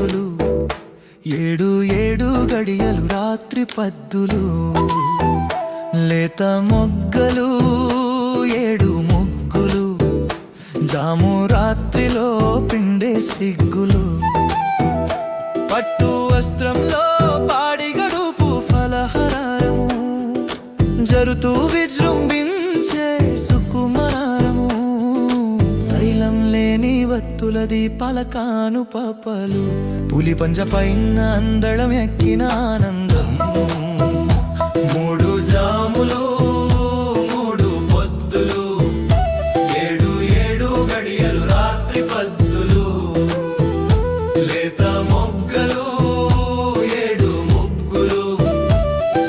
పొద్దులు, ఏడు ఏడు గడియలు రాత్రి పద్దులు, లేత మొగ్గలు ఏడు ముగ్గులు, జాము రాత్రిలో పిండే సిగ్గులు, పట్టు వస్త్రంలో పాడి గడుపు ఫలహారము, జరుతూ విజృంభించే సుకుమారము, తైలం లేని వత్తుల దీపాల కాను పాపలు, పులి పంజ పైన అందడం ఎక్కిన ఆనందం, మూడు జాములు మూడు పొద్దులు, ఏడు ఏడు గడియలు రాత్రి పద్దులు, లేత మొగ్గలు ఏడు ముగ్గులు,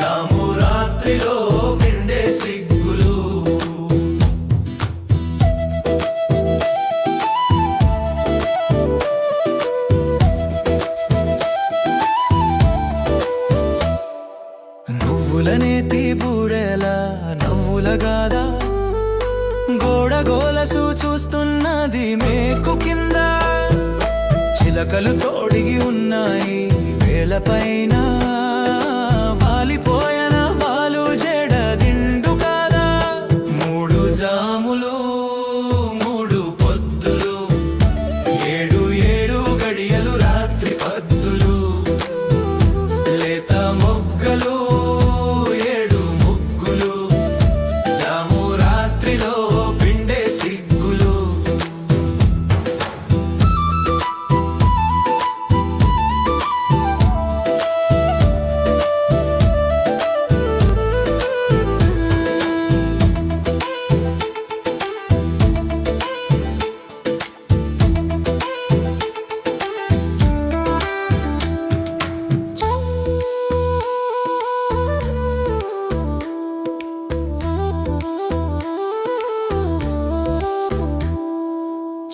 జాము రాత్రిలో పిండే సిగ్గులు. నువ్వుల నేతి బూరెల నవ్వుల గాదా, గోడ గోలసు చూస్తున్నది మేకు కింద, చిలకలు తోడిగి ఉన్నాయి వేలపైన, వాలిపోయన వాలు జడ దిండు కాదా, మూడు జాములు మూడు పొద్దులు, ఏడు ఏడు గడియలు రాత్రి పద్దులు, లేత మొగ్గలు ఏడు ముగ్గులు, జాము రాత్రిలో పిండే సిగ్గులు.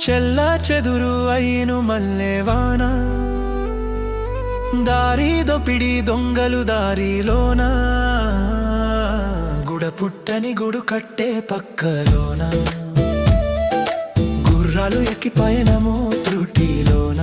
చెల్లా చెదురు అయిను మల్లెవాన, దారి దొపిడి దొంగలు దారిలోన, గుడ పుట్టని గుడు కట్టే పక్కలోన, గుర్రాలు ఎక్కి పయనమో త్రుటిలోన.